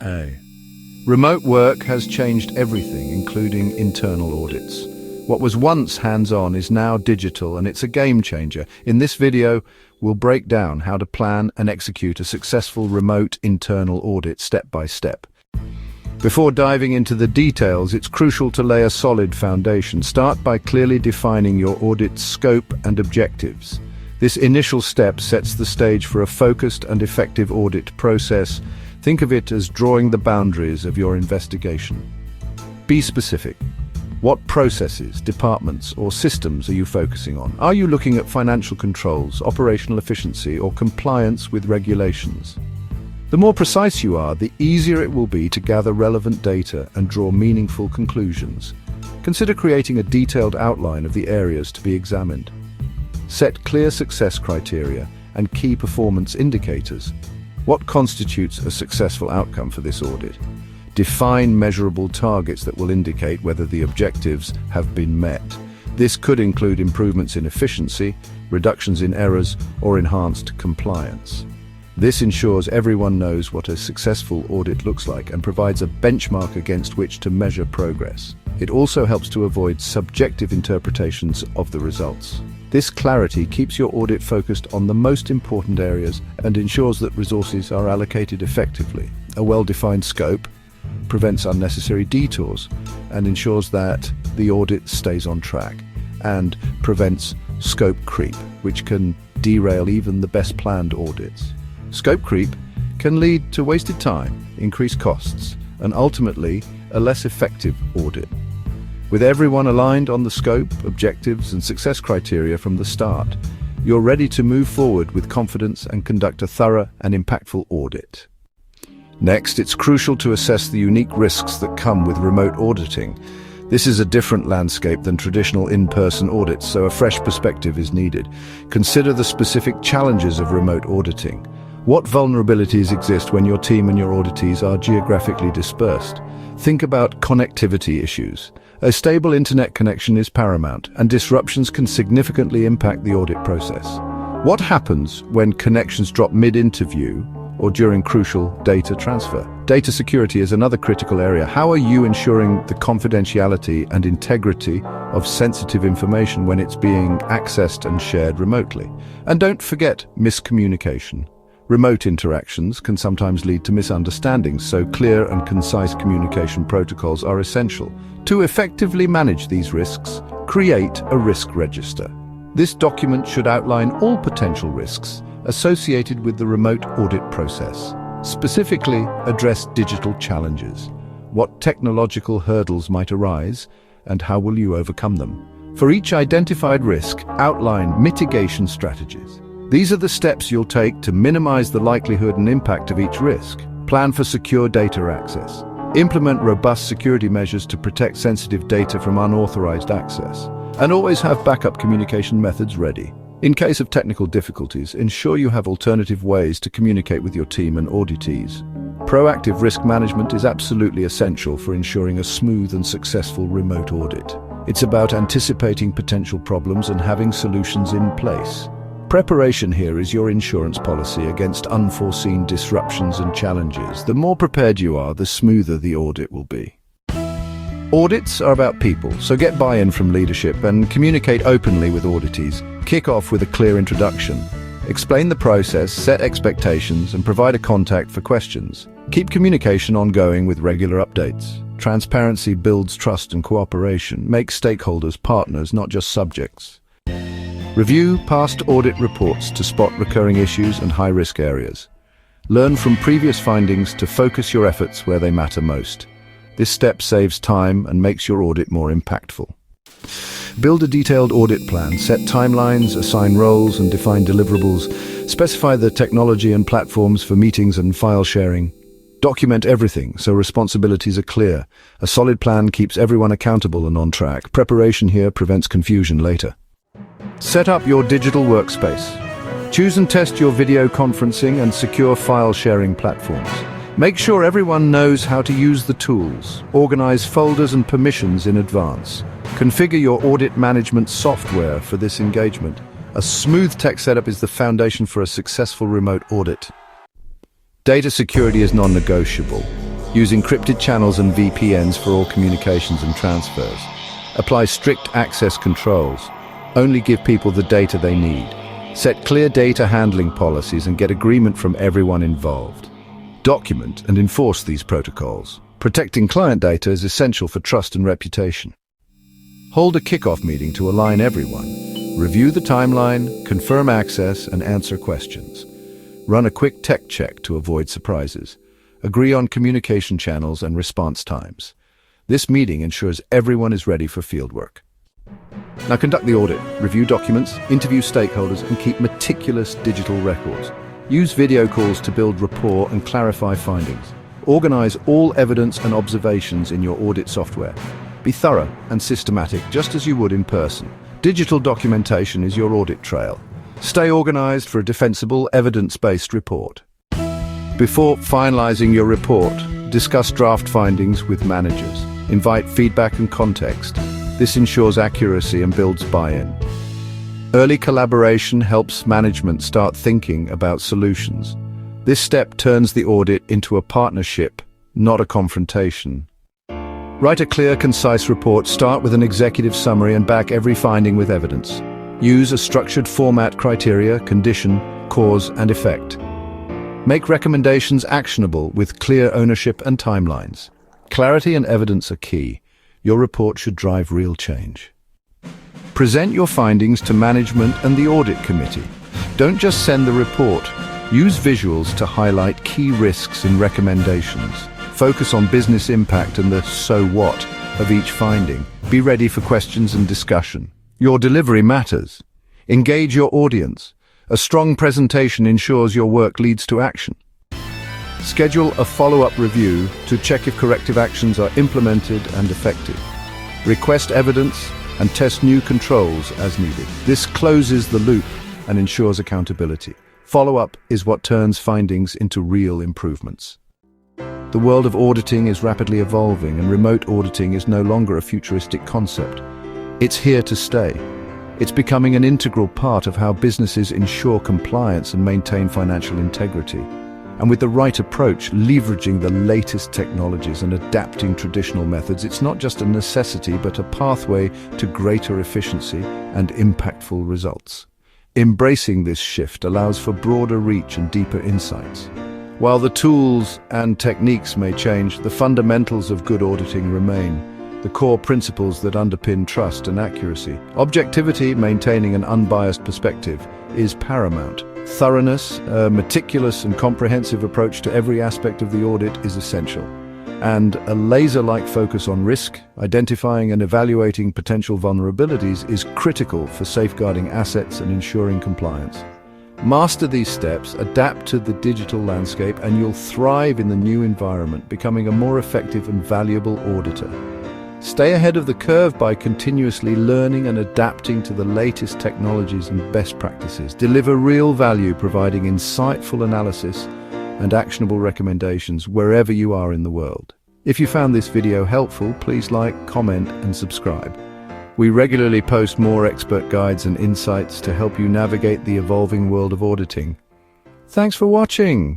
A. Remote work has changed everything, including internal audits. What was once hands-on is now digital, and it's a game changer. In this video, we'll break down how to plan and execute a successful remote internal audit step by step. Before diving into the details, it's crucial to lay a solid foundation. Start by clearly defining your audit scope and objectives. This initial step sets the stage for a focused and effective audit process. Think of it as drawing the boundaries of your investigation. Be specific. What processes, departments, or systems are you focusing on? Are you looking at financial controls, operational efficiency, or compliance with regulations? The more precise you are, the easier it will be to gather relevant data and draw meaningful conclusions. Consider creating a detailed outline of the areas to be examined. Set clear success criteria and key performance indicators. What constitutes a successful outcome for this audit? Define measurable targets that will indicate whether the objectives have been met. This could include improvements in efficiency, reductions in errors, or enhanced compliance. This ensures everyone knows what a successful audit looks like and provides a benchmark against which to measure progress. It also helps to avoid subjective interpretations of the results. This clarity keeps your audit focused on the most important areas and ensures that resources are allocated effectively. A well-defined scope prevents unnecessary detours and ensures that the audit stays on track, and prevents scope creep, which can derail even the best planned audits. Scope creep can lead to wasted time, increased costs, and ultimately a less effective audit. With everyone aligned on the scope, objectives, and success criteria from the start, you're ready to move forward with confidence and conduct a thorough and impactful audit. Next, it's crucial to assess the unique risks that come with remote auditing. This is a different landscape than traditional in-person audits, so a fresh perspective is needed. Consider the specific challenges of remote auditing. What vulnerabilities exist when your team and your auditees are geographically dispersed? Think about connectivity issues. A stable internet connection is paramount, and disruptions can significantly impact the audit process. What happens when connections drop mid-interview or during crucial data transfer? Data security is another critical area. How are you ensuring the confidentiality and integrity of sensitive information when it's being accessed and shared remotely? And don't forget miscommunication. Remote interactions can sometimes lead to misunderstandings, so clear and concise communication protocols are essential. To effectively manage these risks, create a risk register. This document should outline all potential risks associated with the remote audit process. Specifically, address digital challenges. What technological hurdles might arise, and how will you overcome them? For each identified risk, outline mitigation strategies. These are the steps you'll take to minimize the likelihood and impact of each risk. Plan for secure data access. Implement robust security measures to protect sensitive data from unauthorized access. And always have backup communication methods ready. In case of technical difficulties, ensure you have alternative ways to communicate with your team and auditees. Proactive risk management is absolutely essential for ensuring a smooth and successful remote audit. It's about anticipating potential problems and having solutions in place. Preparation here is your insurance policy against unforeseen disruptions and challenges. The more prepared you are, the smoother the audit will be. Audits are about people, so get buy-in from leadership and communicate openly with auditees. Kick off with a clear introduction. Explain the process, set expectations, and provide a contact for questions. Keep communication ongoing with regular updates. Transparency builds trust and cooperation. Make stakeholders partners, not just subjects. Review past audit reports to spot recurring issues and high-risk areas. Learn from previous findings to focus your efforts where they matter most. This step saves time and makes your audit more impactful. Build a detailed audit plan. Set timelines, assign roles, and define deliverables. Specify the technology and platforms for meetings and file sharing. Document everything so responsibilities are clear. A solid plan keeps everyone accountable and on track. Preparation here prevents confusion later. Set up your digital workspace. Choose and test your video conferencing and secure file sharing platforms. Make sure everyone knows how to use the tools. Organize folders and permissions in advance. Configure your audit management software for this engagement. A smooth tech setup is the foundation for a successful remote audit. Data security is non-negotiable. Use encrypted channels and VPNs for all communications and transfers. Apply strict access controls. Only give people the data they need. Set clear data handling policies and get agreement from everyone involved. Document and enforce these protocols. Protecting client data is essential for trust and reputation. Hold a kickoff meeting to align everyone. Review the timeline, confirm access, and answer questions. Run a quick tech check to avoid surprises. Agree on communication channels and response times. This meeting ensures everyone is ready for fieldwork. Now conduct the audit, review documents, interview stakeholders, and keep meticulous digital records. Use video calls to build rapport and clarify findings. Organize all evidence and observations in your audit software. Be thorough and systematic, just as you would in person. Digital documentation is your audit trail. Stay organized for a defensible, evidence-based report. Before finalizing your report, discuss draft findings with managers. Invite feedback and context. This ensures accuracy and builds buy-in. Early collaboration helps management start thinking about solutions. This step turns the audit into a partnership, not a confrontation. Write a clear, concise report. Start with an executive summary and back every finding with evidence. Use a structured format: criteria, condition, cause, and effect. Make recommendations actionable with clear ownership and timelines. Clarity and evidence are key. Your report should drive real change. Present your findings to management and the audit committee. Don't just send the report. Use visuals to highlight key risks and recommendations. Focus on business impact and the so what of each finding. Be ready for questions and discussion. Your delivery matters. Engage your audience. A strong presentation ensures your work leads to action. Schedule a follow-up review to check if corrective actions are implemented and effective. Request evidence and test new controls as needed. This closes the loop and ensures accountability. Follow-up is what turns findings into real improvements. The world of auditing is rapidly evolving, and remote auditing is no longer a futuristic concept. It's here to stay. It's becoming an integral part of how businesses ensure compliance and maintain financial integrity. And with the right approach, leveraging the latest technologies and adapting traditional methods, it's not just a necessity, but a pathway to greater efficiency and impactful results. Embracing this shift allows for broader reach and deeper insights. While the tools and techniques may change, the fundamentals of good auditing remain. The core principles that underpin trust and accuracy. Objectivity, maintaining an unbiased perspective, is paramount. Thoroughness, a meticulous and comprehensive approach to every aspect of the audit is essential. And a laser-like focus on risk, identifying and evaluating potential vulnerabilities is critical for safeguarding assets and ensuring compliance. Master these steps, adapt to the digital landscape, and you'll thrive in the new environment, becoming a more effective and valuable auditor. Stay ahead of the curve by continuously learning and adapting to the latest technologies and best practices. Deliver real value, providing insightful analysis and actionable recommendations wherever you are in the world. If you found this video helpful, please like, comment, and subscribe. We regularly post more expert guides and insights to help you navigate the evolving world of auditing. Thanks for watching.